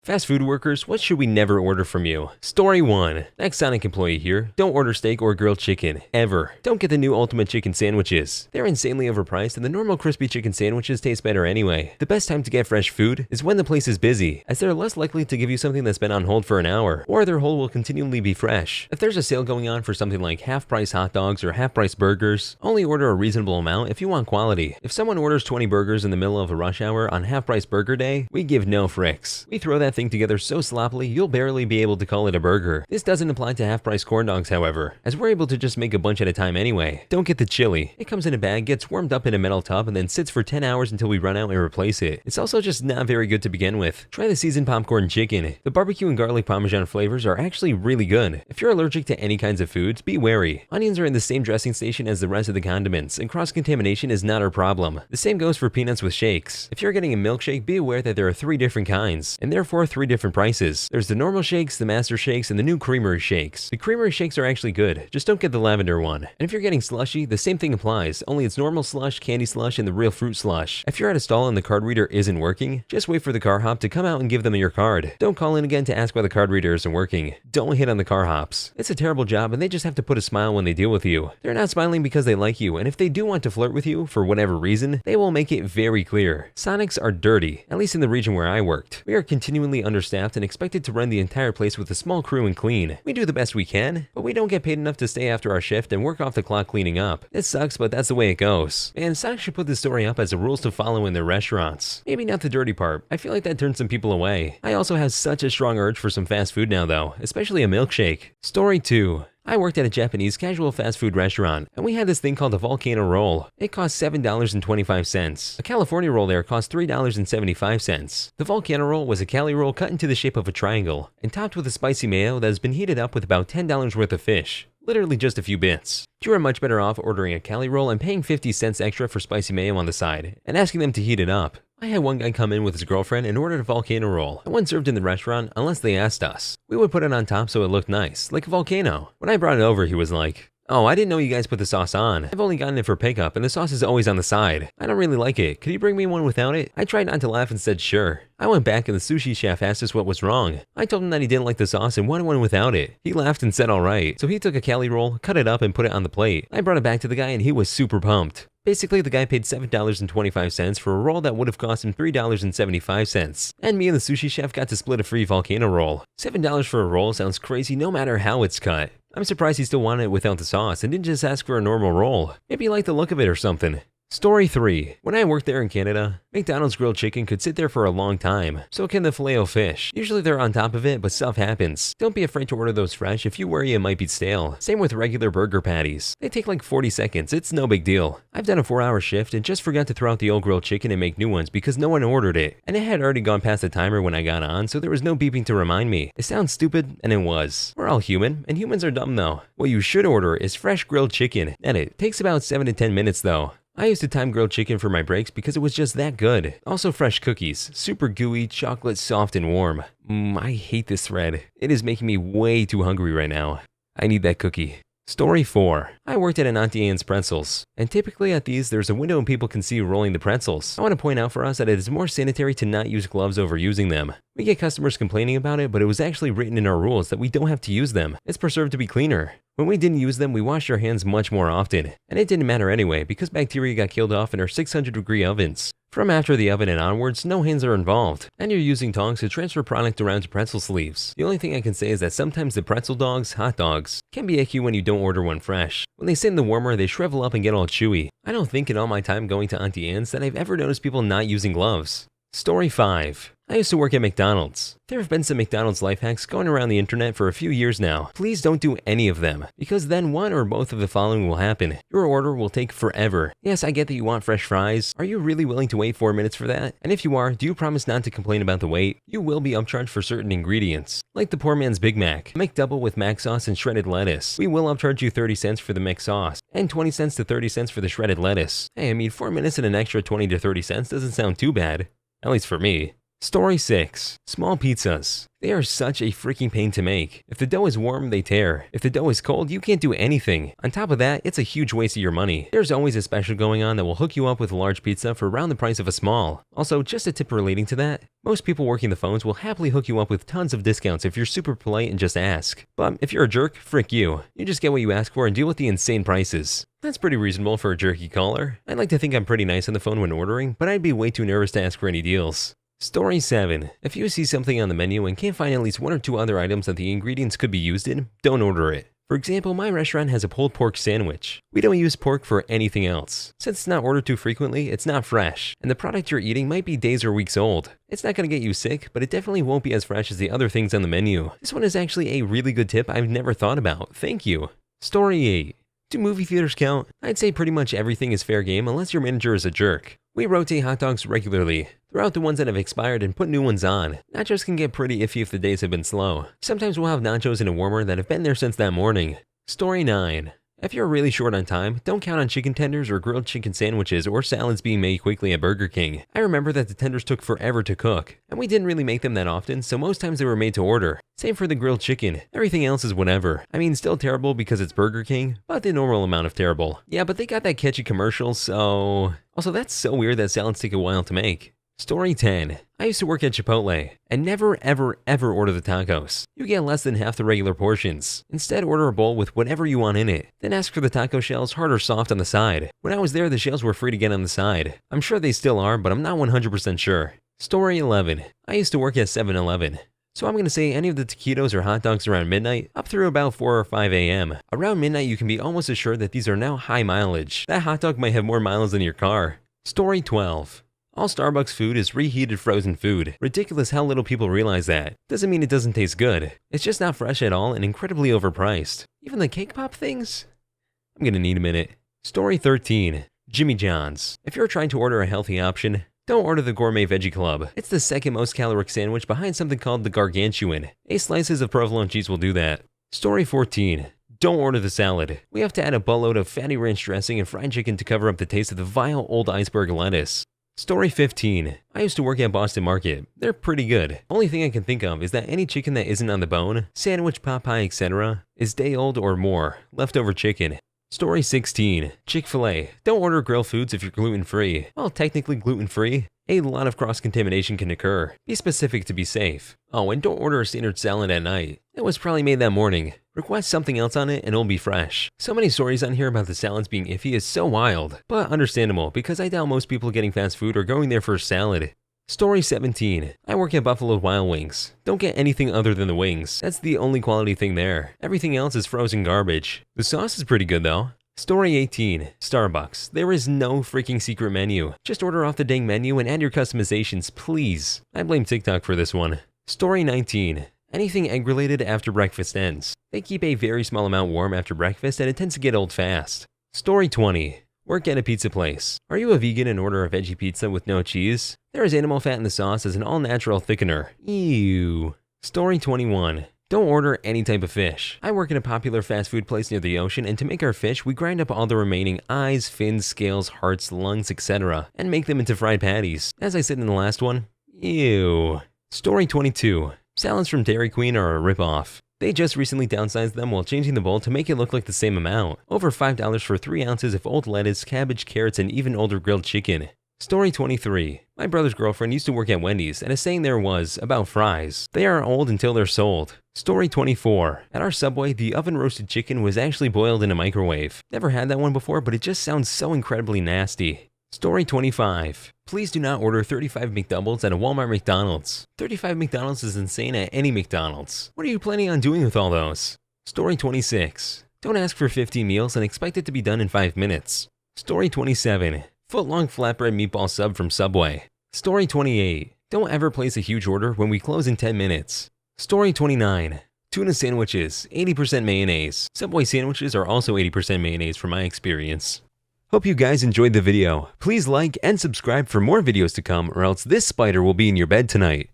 Fast food workers, what should we never order from you? Story 1. Next Sonic employee here. Don't order steak or grilled chicken. Ever. Don't get the new Ultimate Chicken sandwiches. They're insanely overpriced and the normal crispy chicken sandwiches taste better anyway. The best time to get fresh food is when the place is busy, as they're less likely to give you something that's been on hold for an hour, or their hold will continually be fresh. If there's a sale going on for something like half-price hot dogs or half-price burgers, only order a reasonable amount if you want quality. If someone orders 20 burgers in the middle of a rush hour on half-price burger day, we give no fricks. We throw that thing together so sloppily you'll barely be able to call it a burger. This doesn't apply to half-price corn dogs, however, as we're able to just make a bunch at a time anyway. Don't get the chili. It comes in a bag, gets warmed up in a metal tub, and then sits for 10 hours until we run out and replace it. It's also just not very good to begin with. Try the seasoned popcorn chicken. The barbecue and garlic parmesan flavors are actually really good. If you're allergic to any kinds of foods, be wary. Onions are in the same dressing station as the rest of the condiments, and cross-contamination is not our problem. The same goes for peanuts with shakes. If you're getting a milkshake, be aware that there are 3 different kinds, and therefore 3 different prices. There's the normal shakes, the master shakes, and the new creamery shakes. The creamery shakes are actually good, just don't get the lavender one. And if you're getting slushy, the same thing applies, only it's normal slush, candy slush, and the real fruit slush. If you're at a stall and the card reader isn't working, just wait for the car hop to come out and give them your card. Don't call in again to ask why the card reader isn't working. Don't hit on the car hops. It's a terrible job and they just have to put a smile when they deal with you. They're not smiling because they like you, and if they do want to flirt with you, for whatever reason, they will make it very clear. Sonics are dirty, at least in the region where I worked. We are continually understaffed and expected to run the entire place with a small crew and clean. We do the best we can, but we don't get paid enough to stay after our shift and work off the clock cleaning up. It sucks, but that's the way it goes. And Sonic should put this story up as a rules to follow in their restaurants. Maybe not the dirty part. I feel like that turns some people away. I also have such a strong urge for some fast food now though, especially a milkshake. Story 2. I worked at a Japanese casual fast food restaurant, and we had this thing called a volcano roll. It cost $7.25. A California roll there cost $3.75. The volcano roll was a Cali roll cut into the shape of a triangle, and topped with a spicy mayo that has been heated up with about $10 worth of fish. Literally just a few bits. You are much better off ordering a Cali roll and paying 50 cents extra for spicy mayo on the side, and asking them to heat it up. I had one guy come in with his girlfriend and ordered a volcano roll. It wasn't served in the restaurant unless they asked us. We would put it on top so it looked nice, like a volcano. When I brought it over, he was like, "Oh, I didn't know you guys put the sauce on. I've only gotten it for pickup and the sauce is always on the side. I don't really like it. Could you bring me one without it?" I tried not to laugh and said sure. I went back and the sushi chef asked us what was wrong. I told him that he didn't like the sauce and wanted one without it. He laughed and said alright. So he took a Cali roll, cut it up and put it on the plate. I brought it back to the guy and he was super pumped. Basically, the guy paid $7.25 for a roll that would have cost him $3.75. And me and the sushi chef got to split a free volcano roll. $7 for a roll sounds crazy no matter how it's cut. I'm surprised he still wanted it without the sauce and didn't just ask for a normal roll. Maybe he liked the look of it or something. Story 3. When I worked there in Canada, McDonald's grilled chicken could sit there for a long time. So can the Filet-O-Fish. Usually they're on top of it, but stuff happens. Don't be afraid to order those fresh if you worry it might be stale. Same with regular burger patties. They take like 40 seconds, it's no big deal. I've done a 4-hour shift and just forgot to throw out the old grilled chicken and make new ones because no one ordered it. And it had already gone past the timer when I got on, so there was no beeping to remind me. It sounds stupid, and it was. We're all human, and humans are dumb though. What you should order is fresh grilled chicken, and it takes about 7 to 10 minutes though. I used to time grilled chicken for my breaks because it was just that good. Also fresh cookies, super gooey, chocolate soft and warm. I hate this thread. It is making me way too hungry right now. I need that cookie. Story 4. I worked at an Auntie Anne's Pretzels, and typically at these there's a window and people can see you rolling the pretzels. I want to point out for us that it is more sanitary to not use gloves over using them. We get customers complaining about it, but it was actually written in our rules that we don't have to use them. It's preserved to be cleaner. When we didn't use them, we washed our hands much more often, and it didn't matter anyway because bacteria got killed off in our 600-degree ovens. From after the oven and onwards, no hands are involved, and you're using tongs to transfer product around to pretzel sleeves. The only thing I can say is that sometimes the pretzel dogs, hot dogs, can be icky when you don't order one fresh. When they sit in the warmer, they shrivel up and get all chewy. I don't think in all my time going to Auntie Anne's that I've ever noticed people not using gloves. Story 5. I used to work at McDonald's. There have been some McDonald's life hacks going around the internet for a few years now. Please don't do any of them, because then one or both of the following will happen. Your order will take forever. Yes, I get that you want fresh fries. Are you really willing to wait 4 minutes for that? And if you are, do you promise not to complain about the wait? You will be upcharged for certain ingredients, like the poor man's Big Mac. McDouble with mac sauce and shredded lettuce. We will upcharge you 30 cents for the Mc sauce, and 20 cents to 30 cents for the shredded lettuce. Hey, I mean 4 minutes and an extra 20 to 30 cents doesn't sound too bad. At least for me. Story 6. Small pizzas. They are such a freaking pain to make. If the dough is warm, they tear. If the dough is cold, you can't do anything. On top of that, it's a huge waste of your money. There's always a special going on that will hook you up with a large pizza for around the price of a small. Also, just a tip relating to that, most people working the phones will happily hook you up with tons of discounts if you're super polite and just ask. But if you're a jerk, frick you. You just get what you ask for and deal with the insane prices. That's pretty reasonable for a jerky caller. I like to think I'm pretty nice on the phone when ordering, but I'd be way too nervous to ask for any deals. Story 7. If you see something on the menu and can't find at least one or two other items that the ingredients could be used in, don't order it. For example, my restaurant has a pulled pork sandwich. We don't use pork for anything else. Since it's not ordered too frequently, it's not fresh, and the product you're eating might be days or weeks old. It's not going to get you sick, but it definitely won't be as fresh as the other things on the menu. This one is actually a really good tip I've never thought about. Thank you. Story 8. Do movie theaters count? I'd say pretty much everything is fair game unless your manager is a jerk. We rotate hot dogs regularly, throw out the ones that have expired and put new ones on. Nachos can get pretty iffy if the days have been slow. Sometimes we'll have nachos in a warmer that have been there since that morning. Story 9. If you're really short on time, don't count on chicken tenders or grilled chicken sandwiches or salads being made quickly at Burger King. I remember that the tenders took forever to cook, and we didn't really make them that often, so most times they were made to order. Same for the grilled chicken. Everything else is whatever. I mean, still terrible because it's Burger King, but the normal amount of terrible. Yeah, but they got that catchy commercial, so... Also, that's so weird that salads take a while to make. Story 10. I used to work at Chipotle, and never ever ever order the tacos. You get less than half the regular portions. Instead, order a bowl with whatever you want in it. Then ask for the taco shells hard or soft on the side. When I was there, the shells were free to get on the side. I'm sure they still are, but I'm not 100% sure. Story 11. I used to work at 7-Eleven. So I'm going to say any of the taquitos or hot dogs around midnight up through about 4 or 5 a.m. Around midnight, you can be almost assured that these are now high mileage. That hot dog might have more miles than your car. Story 12. All Starbucks food is reheated frozen food. Ridiculous how little people realize that. Doesn't mean it doesn't taste good. It's just not fresh at all and incredibly overpriced. Even the cake pop things? I'm gonna need a minute. Story 13. Jimmy John's. If you're trying to order a healthy option, don't order the Gourmet Veggie Club. It's the second most caloric sandwich behind something called the Gargantuan. 8 slices of provolone cheese will do that. Story 14. Don't order the salad. We have to add a buttload of fatty ranch dressing and fried chicken to cover up the taste of the vile old iceberg lettuce. Story 15. I used to work at Boston Market. They're pretty good. Only thing I can think of is that any chicken that isn't on the bone, sandwich, pot pie, etc., is day old or more, leftover chicken. Story 16. Chick-fil-A. Don't order grilled foods if you're gluten-free. While technically gluten-free, a lot of cross-contamination can occur. Be specific to be safe. Oh, and don't order a standard salad at night. It was probably made that morning. Request something else on it and it'll be fresh. So many stories on here about the salads being iffy is so wild, but understandable because I doubt most people getting fast food are going there for a salad. Story 17. I work at Buffalo Wild Wings. Don't get anything other than the wings. That's the only quality thing there. Everything else is frozen garbage. The sauce is pretty good though. Story 18. Starbucks. There is no freaking secret menu. Just order off the dang menu and add your customizations, please. I blame TikTok for this one. Story 19. Anything egg related after breakfast ends. They keep a very small amount warm after breakfast and it tends to get old fast. Story 20. Work at a pizza place. Are you a vegan and order a veggie pizza with no cheese? There is animal fat in the sauce as an all-natural thickener. Ew. Story 21. Don't order any type of fish. I work at a popular fast food place near the ocean, and to make our fish, we grind up all the remaining eyes, fins, scales, hearts, lungs, etc., and make them into fried patties. As I said in the last one, ew. Story 22. Salads from Dairy Queen are a ripoff. They just recently downsized them while changing the bowl to make it look like the same amount. Over $5 for 3 ounces of old lettuce, cabbage, carrots, and even older grilled chicken. Story 23. My brother's girlfriend used to work at Wendy's, and a saying there was about fries. They are old until they're sold. Story 24. At our Subway, the oven-roasted chicken was actually boiled in a microwave. Never had that one before, but it just sounds so incredibly nasty. Story 25. Please do not order 35 McDoubles at a Walmart McDonald's. 35 McDonald's is insane at any McDonald's. What are you planning on doing with all those? Story 26. Don't ask for 15 meals and expect it to be done in 5 minutes. Story 27. Foot-long flatbread meatball sub from Subway. Story 28. Don't ever place a huge order when we close in 10 minutes. Story 29. Tuna sandwiches, 80% mayonnaise. Subway sandwiches are also 80% mayonnaise from my experience. Hope you guys enjoyed the video. Please like and subscribe for more videos to come or else this spider will be in your bed tonight.